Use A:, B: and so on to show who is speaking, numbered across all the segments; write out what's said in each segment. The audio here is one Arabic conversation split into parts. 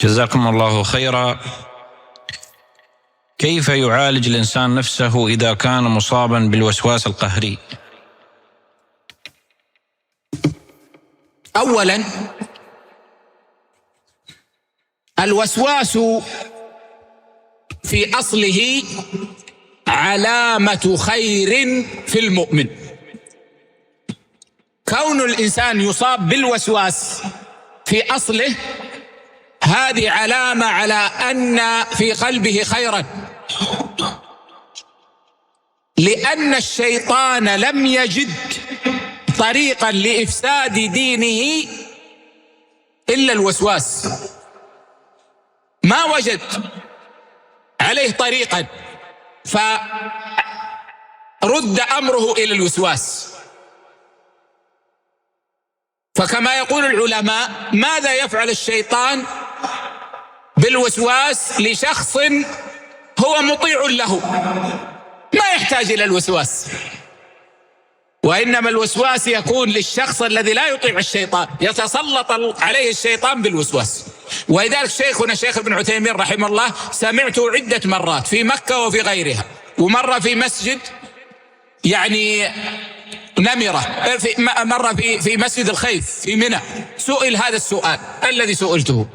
A: جزاكم الله خيرا. كيف يعالج الإنسان نفسه إذا كان مصابا بالوسواس القهري؟
B: أولا، الوسواس في أصله علامة خير في المؤمن. كون الإنسان يصاب بالوسواس في أصله هذه علامة على أن في قلبه خيرا، لأن الشيطان لم يجد طريقا لإفساد دينه إلا الوسواس، ما وجد عليه طريقا فرد أمره إلى الوسواس. فكما يقول العلماء: ماذا يفعل الشيطان بالوسواس لشخص هو مطيع له؟ ما يحتاج إلى الوسواس، وإنما الوسواس يكون للشخص الذي لا يطيع الشيطان، يتسلط عليه الشيطان بالوسواس. ولذلك شيخنا الشيخ ابن عثيمين رحمه الله سمعته عدة مرات في مكة وفي غيرها، ومرة في مسجد نمرة، مرة في مسجد الخيف في منى، سئل هذا السؤال الذي سئلته،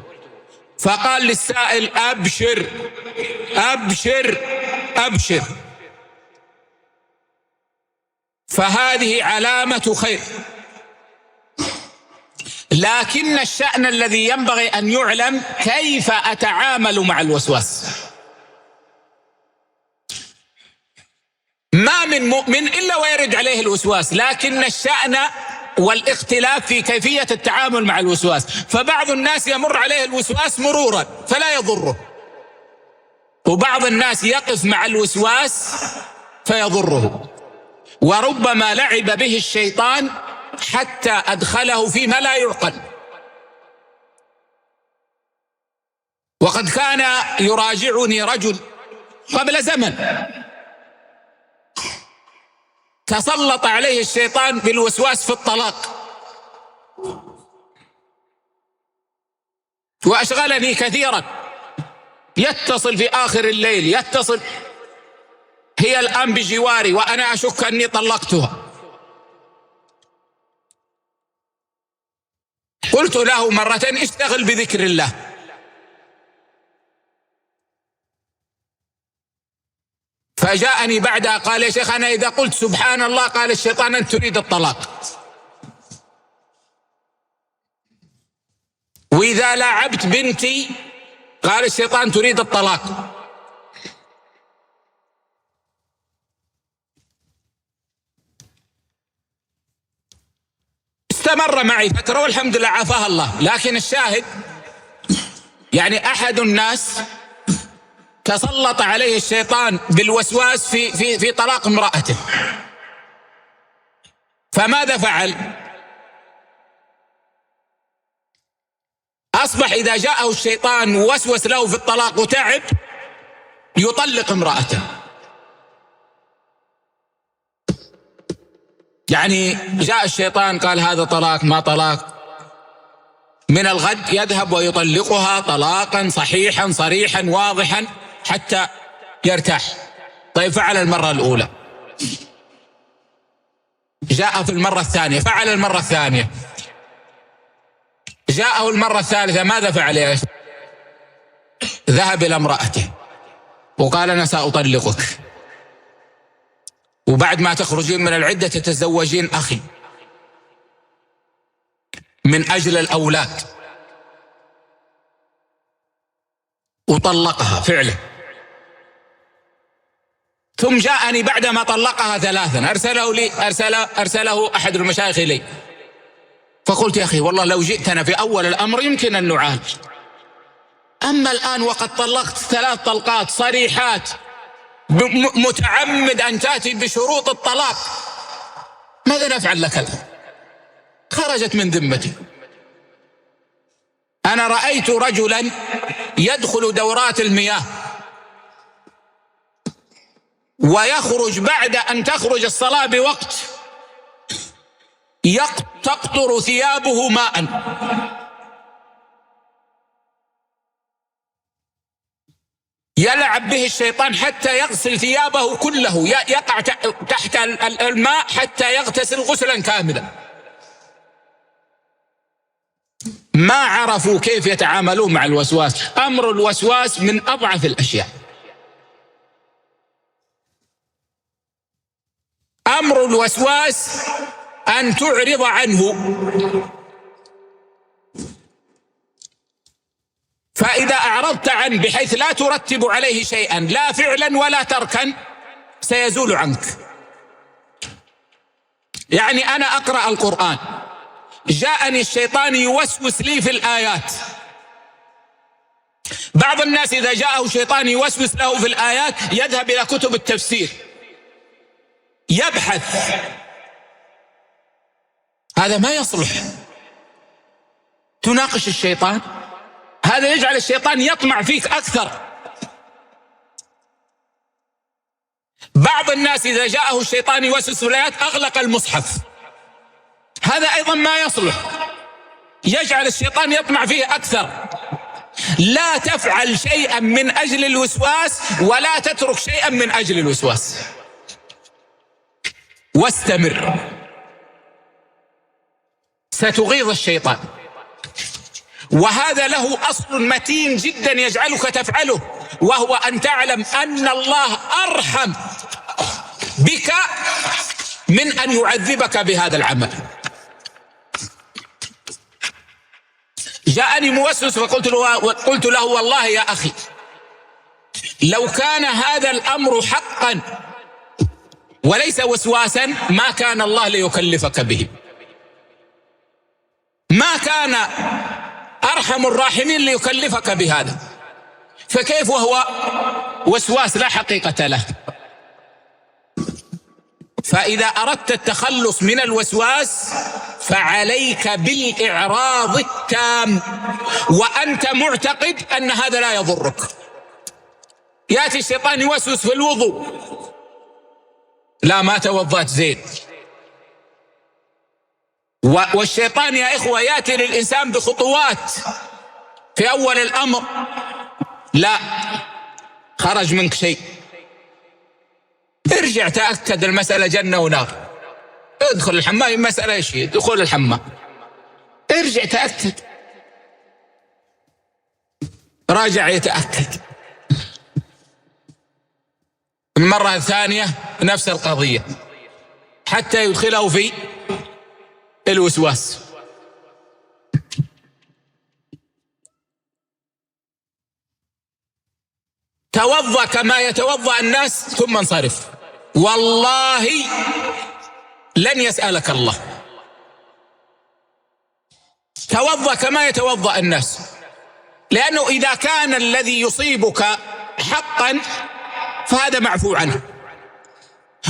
B: فقال للسائل: أبشر أبشر أبشر. فهذه علامة خير. لكن الشأن الذي ينبغي أن يعلم كيف أتعامل مع الوسواس. ما من مؤمن إلا ويرد عليه الوسواس، لكن الشأن والاختلاف في كيفية التعامل مع الوسواس. فبعض الناس يمر عليه الوسواس مرورا فلا يضره، وبعض الناس يقف مع الوسواس فيضره، وربما لعب به الشيطان حتى أدخله فيما لا يعقل. وقد كان يراجعني رجل قبل زمن تسلط عليه الشيطان بالوسواس في الطلاق، وأشغلني كثيرا، يتصل في آخر الليل، يتصل: هي الآن بجواري وأنا أشك أني طلقتها. قلت له مرتين: اشتغل بذكر الله. فجاءني بعدها قال: يا شيخ، أنا إذا قلت سبحان الله قال الشيطان أنت تريد الطلاق، وإذا لاعبت بنتي قال الشيطان تريد الطلاق. استمر معي فترة والحمد لله عافاها الله. لكن الشاهد يعني أحد الناس تسلط عليه الشيطان بالوسواس في طلاق امرأته، فماذا فعل؟ أصبح إذا جاءه الشيطان ووسوس له في الطلاق وتعب يطلق امرأته. يعني جاء الشيطان قال هذا طلاق ما طلاق، من الغد يذهب ويطلقها طلاقا صحيحا صريحا واضحا حتى يرتاح. طيب فعل المرة الأولى، جاء في المرة الثانية، فعل المرة الثانية، جاءه المرة الثالثة، ماذا فعل يا شيخ؟ ذهب إلى امرأته وقال أنا سأطلقك، وبعد ما تخرجين من العدة تتزوجين أخي من أجل الأولاد. وطلقها فعلا. ثم جاءني بعدما طلقها ثلاثا، أرسله أحد المشايخ إلي، فقلت: يا أخي والله لو جئتنا في أول الأمر يمكن أن نعالج، أما الآن وقد طلقت 3 طلقات صريحات متعمد أن تأتي بشروط الطلاق، ماذا نفعل لك؟ خرجت من ذمتي. أنا رأيت رجلا يدخل دورات المياه ويخرج بعد أن تخرج الصلاة بوقت تقطر ثيابه ماء، يلعب به الشيطان حتى يغسل ثيابه كله، يقع تحت الماء حتى يغتسل غسلا كاملا. ما عرفوا كيف يتعاملون مع الوسواس. أمر الوسواس من أضعف الأشياء. أمر الوسواس أن تعرض عنه، فإذا أعرضت عنه بحيث لا ترتب عليه شيئا لا فعلا ولا تركا سيزول عنك. يعني أنا أقرأ القرآن، جاءني الشيطان يوسوس لي في الآيات. بعض الناس إذا جاءه شيطان يوسوس له في الآيات يذهب إلى كتب التفسير يبحث. هذا ما يصلح. تناقش الشيطان، هذا يجعل الشيطان يطمع فيك أكثر. بعض الناس إذا جاءه الشيطان يوسوس في الآيات أغلق المصحف، هذا أيضا ما يصلح، يجعل الشيطان يطمع فيه أكثر. لا تفعل شيئا من أجل الوسواس ولا تترك شيئا من أجل الوسواس، واستمر، ستغيظ الشيطان. وهذا له أصل متين جدا يجعلك تفعله، وهو أن تعلم أن الله أرحم بك من أن يعذبك بهذا العمل. جاءني موسوس فقلت له والله يا أخي لو كان هذا الأمر حقا وليس وسواسا ما كان الله ليكلفك به، ما كان أرحم الراحمين ليكلفك بهذا، فكيف وهو وسواس لا حقيقة له؟ فإذا أردت التخلص من الوسواس فعليك بالإعراض التام، وأنت معتقد أن هذا لا يضرك. يأتي الشيطان يوسوس في الوضوء، لا ما توضأت زين. والشيطان يا إخوة يأتي للإنسان بخطوات. في أول الأمر لا خرج منك شيء، ارجع تأكد المسألة جنة ونار، ادخل الحمام، المسألة ايش هي؟ دخول الحمام، ارجع تأكد، راجع يتأكد. المرة الثانية نفس القضية حتى يدخله في الوسواس. توضأ كما يتوضأ الناس ثم انصرف، والله لن يسألك الله. توضأ كما يتوضأ الناس، لأنه إذا كان الذي يصيبك حقا فهذا معفو عنه،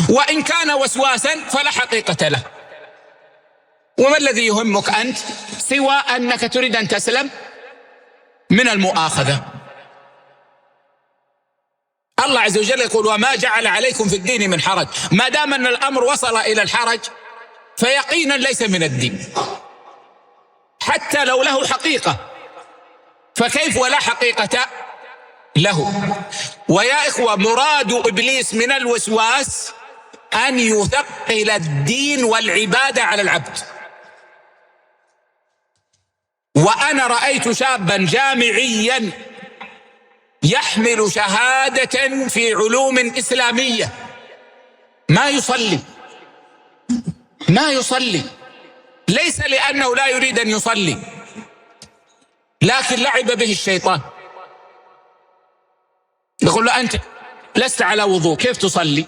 B: وإن كان وسواسا فلا حقيقة له. وما الذي يهمك أنت سوى أنك تريد أن تسلم من المؤاخذة؟ الله عز وجل يقول وما جعل عليكم في الدين من حرج. ما دام أن الأمر وصل إلى الحرج فيقينا ليس من الدين، حتى لو له حقيقة، فكيف ولا حقيقة له؟ ويا إخوة مراد إبليس من الوسواس أن يثقل الدين والعبادة على العبد. وأنا رأيت شابا جامعيا يحمل شهادة في علوم إسلامية ما يصلي، ليس لأنه لا يريد أن يصلي، لكن لعب به الشيطان. يقول له أنت لست على وضوء كيف تصلي؟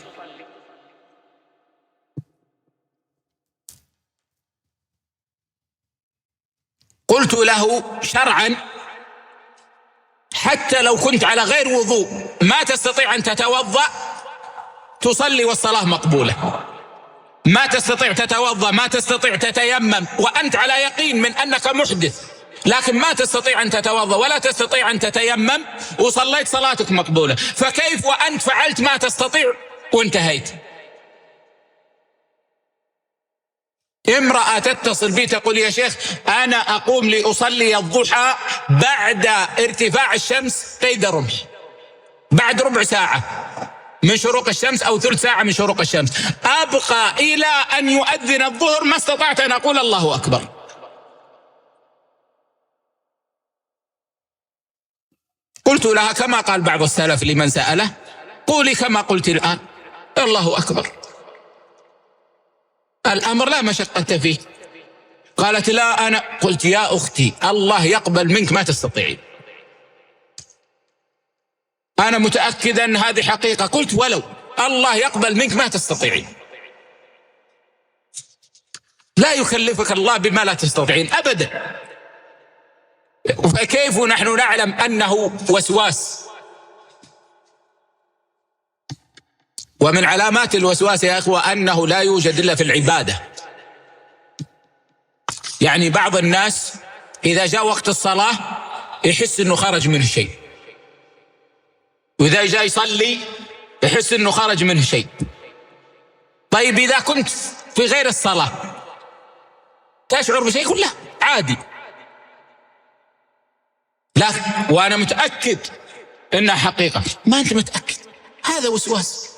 B: قلت له شرعا حتى لو كنت على غير وضوء ما تستطيع أن تتوضأ تصلي والصلاة مقبولة، ما تستطيع تتوضأ، ما تستطيع تتيمم وأنت على يقين من أنك محدث، لكن ما تستطيع أن تتوضأ ولا تستطيع أن تتيمم وصليت صلاتك مقبولة، فكيف وأنت فعلت ما تستطيع وانتهيت؟ امرأة تتصل بي تقول يا شيخ أنا أقوم لأصلي الضحى بعد ارتفاع الشمس قيد رمح، بعد ربع ساعة من شروق الشمس أو ثلث ساعة من شروق الشمس، أبقى إلى أن يؤذن الظهر ما استطعت أن أقول الله أكبر. قلت لها كما قال بعض السلف لمن سأله: قولي كما قلت الآن، الله أكبر، الأمر لا مشقة فيه. قالت: لا أنا. قلت: يا أختي الله يقبل منك ما تستطيعين، أنا متأكد أن هذه حقيقة. قلت: ولو الله يقبل منك ما تستطيعين، لا يكلفك الله بما لا تستطيعين أبدا. فكيف نحن نعلم أنه وسواس؟ ومن علامات الوسواس يا إخوة أنه لا يوجد إلا في العبادة. يعني بعض الناس إذا جاء وقت الصلاة يحس أنه خرج منه شيء، وإذا جاء يصلي يحس أنه خرج منه شيء. طيب إذا كنت في غير الصلاة تشعر بشيء؟ يقول لا عادي. لا، وأنا متأكد إنها حقيقة. ما أنت متأكد، هذا وسواس.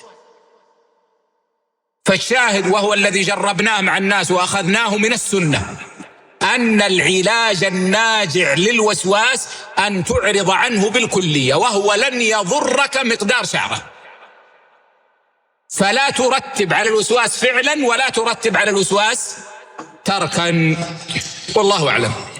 B: فالشاهد وهو الذي جربناه مع الناس وأخذناه من السنة أن العلاج الناجع للوسواس أن تعرض عنه بالكلية، وهو لن يضرك مقدار شعرة. فلا ترتب على الوسواس فعلا ولا ترتب على الوسواس تركا، والله أعلم.